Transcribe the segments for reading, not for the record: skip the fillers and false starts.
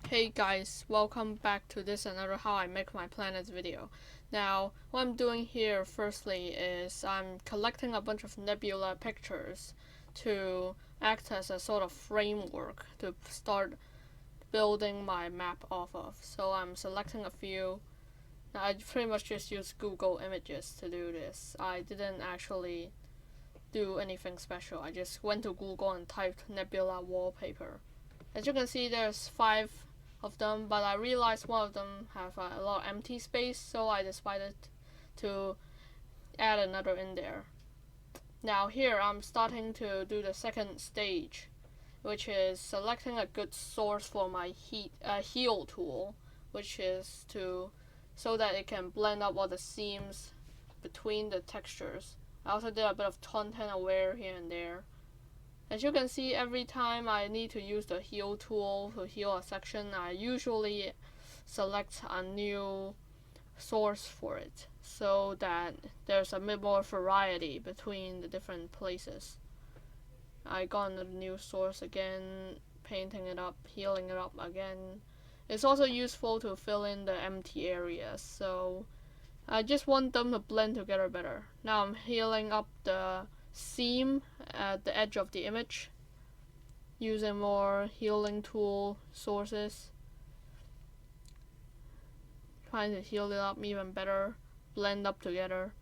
Hey guys, welcome back to this another how I make my planets video. Now, what I'm doing here firstly is I'm collecting a bunch of nebula pictures to act as a sort of framework to start building my map off of. So I'm selecting a few. Now, I pretty much just use Google Images to do this. I didn't actually do anything special. I just went to Google and typed nebula wallpaper. As you can see, there's 5 of them, but I realized one of them have a lot of empty space, so I decided to add another in there. Now here I'm starting to do the second stage, which is selecting a good source for my heal tool, which is so that it can blend up all the seams between the textures. I also did a bit of content aware here and there. As you can see, every time I need to use the heal tool to heal a section, I usually select a new source for it so that there's a bit more variety between the different places. I got a new source again, painting it up, healing it up again. It's also useful to fill in the empty areas, so I just want them to blend together better. Now I'm healing up the seam at the edge of the image using more healing tool sources, trying to heal it up even better, blend up together.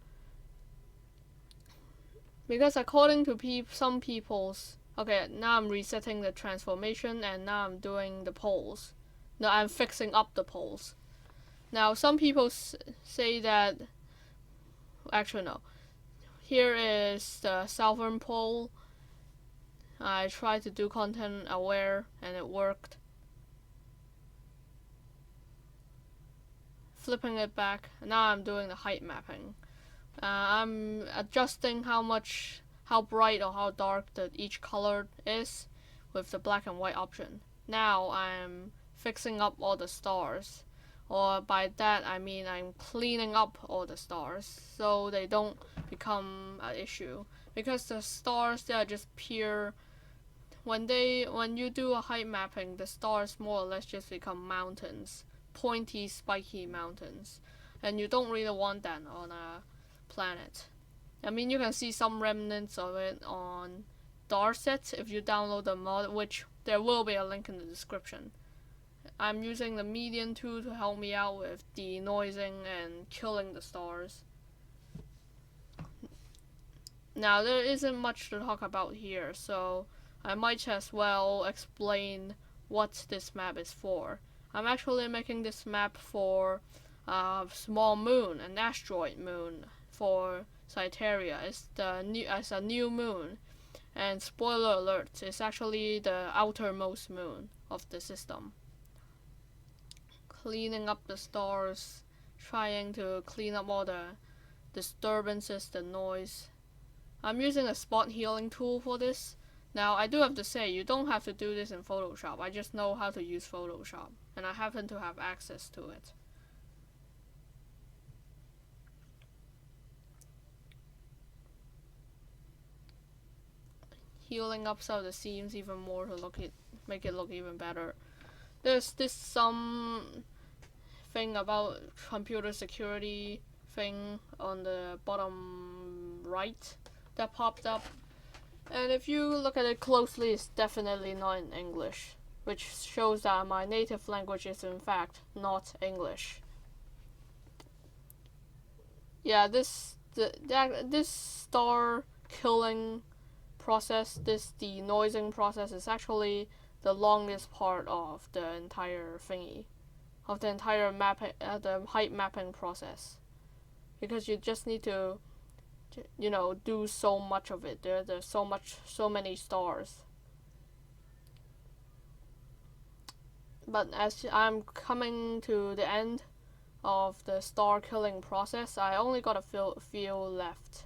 Because according to some people's, okay, now I'm resetting the transformation and now I'm doing the poles. No, I'm fixing up the poles. Now some people say that, actually no, here is the southern pole. I tried to do content aware and it worked. Flipping it back, now I'm doing the height mapping. I'm adjusting how bright or how dark that each color is with the black and white option. Now I'm fixing up all the stars, or by that I mean I'm cleaning up all the stars so they don't become an issue, because the stars, they are just pure. When you do a height mapping, the stars more or less just become mountains, pointy, spiky mountains, and you don't really want that on a planet. I mean, you can see some remnants of it on Darset if you download the mod, which there will be a link in the description. I'm using the median tool to help me out with denoising and killing the stars. Now, there isn't much to talk about here, so I might as well explain what this map is for. I'm actually making this map for a small moon, an asteroid moon for Cyteria. It's a new moon, and spoiler alert, it's actually the outermost moon of the system. Cleaning up the stars, trying to clean up all the disturbances, the noise. I'm using a spot healing tool for this. Now, I do have to say, you don't have to do this in Photoshop. I just know how to use Photoshop, and I happen to have access to it. Healing up some of the seams even more to make it look even better. There's this some thing about computer security thing on the bottom right that popped up. And if you look at it closely, it's definitely not in English, which shows that my native language is in fact not English. Yeah, this star killing process, this denoising process, is actually the longest part of the entire thingy, of the entire the height mapping process, because you just need to do so much of it. There's so many stars. But as I'm coming to the end of the star killing process, I only got a few left.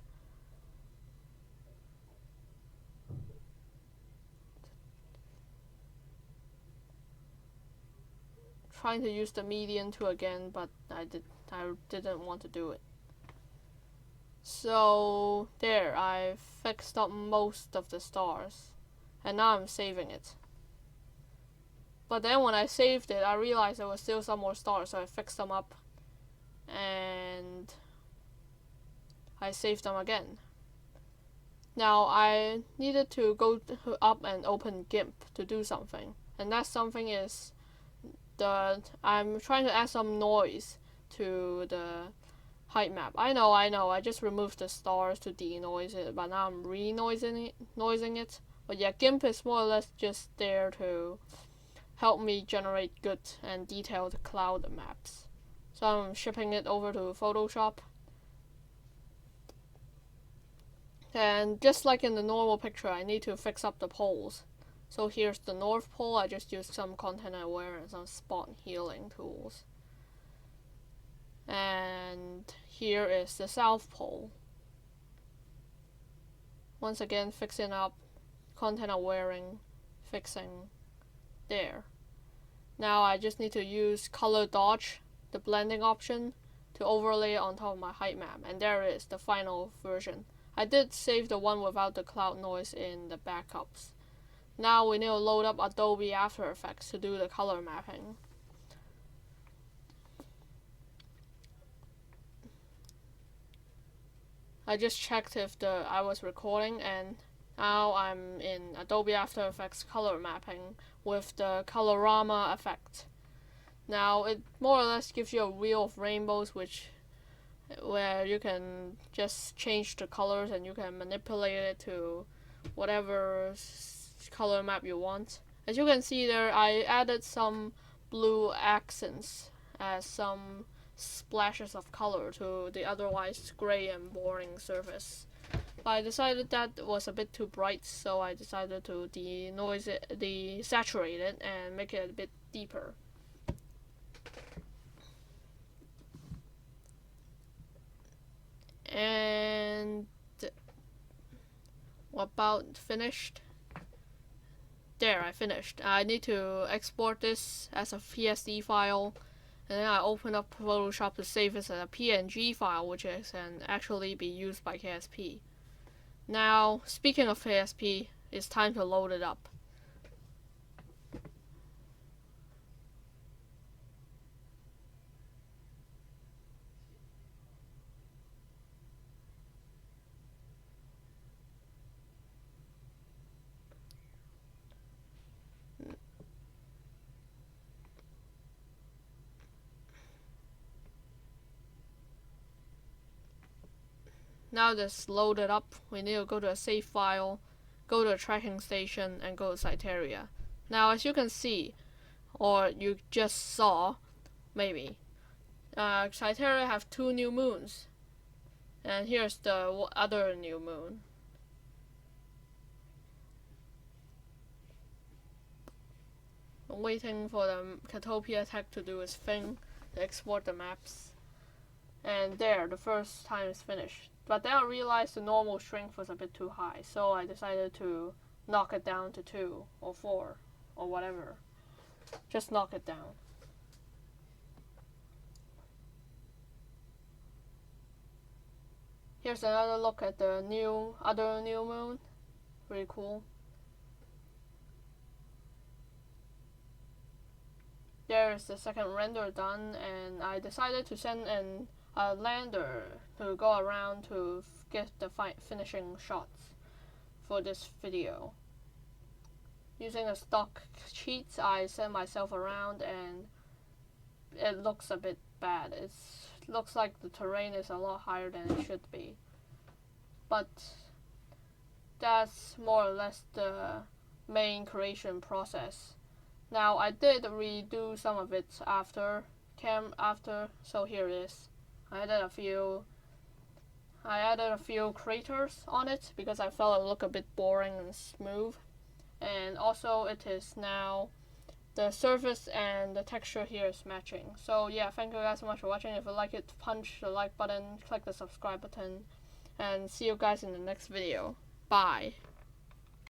Trying to use the median tool again, but I didn't want to do it. So there, I've fixed up most of the stars, and now I'm saving it. But then when I saved it, I realized there was still some more stars, so I fixed them up and I saved them again. Now I needed to go up and open GIMP to do something, and that something is I'm trying to add some noise to the height map. I know, I just removed the stars to denoise it, but now I'm noising it. But yeah, GIMP is more or less just there to help me generate good and detailed cloud maps. So I'm shipping it over to Photoshop. And just like in the normal picture, I need to fix up the poles. So here's the North Pole. I just used some content aware and some spot healing tools. And here is the South Pole. Once again, fixing up, content awareing, fixing there. Now I just need to use color dodge, the blending option, to overlay it on top of my height map. And there it is, the final version. I did save the one without the cloud noise in the backups. Now we need to load up Adobe After Effects to do the color mapping. I just checked if I was recording, and now I'm in Adobe After Effects color mapping with the colorama effect. Now it more or less gives you a wheel of rainbows, where you can just change the colors and you can manipulate it to whatever color map you want. As you can see there, I added some blue accents as some splashes of color to the otherwise gray and boring surface. But I decided that was a bit too bright, so I decided to desaturate it and make it a bit deeper. And what about finished? There, I finished. I need to export this as a PSD file, and then I open up Photoshop to save this as a PNG file, which can actually be used by KSP. Now, speaking of KSP, it's time to load it up. Now that's loaded up, we need to go to a save file, go to a tracking station, and go to Cyteria. Now as you can see, or you just saw, maybe, Cyteria have 2 new moons. And here's the other new moon. I'm waiting for the Catopia tech to do its thing, to export the maps. And there, the first time is finished. But then I realized the normal strength was a bit too high, so I decided to knock it down to 2 or 4 or whatever. Just knock it down. Here's another look at the other new moon. Pretty cool. There's the second render done, and I decided to send a lander to go around to get the finishing shots for this video. Using the stock cheats, I sent myself around, and it looks a bit bad. It looks like the terrain is a lot higher than it should be. But that's more or less the main creation process. Now I did redo some of it after, so here it is. I added a few craters on it because I felt it looked a bit boring and smooth. And also it is now, the surface and the texture here is matching. So yeah, thank you guys so much for watching. If you like it, punch the like button, click the subscribe button, and see you guys in the next video. Bye.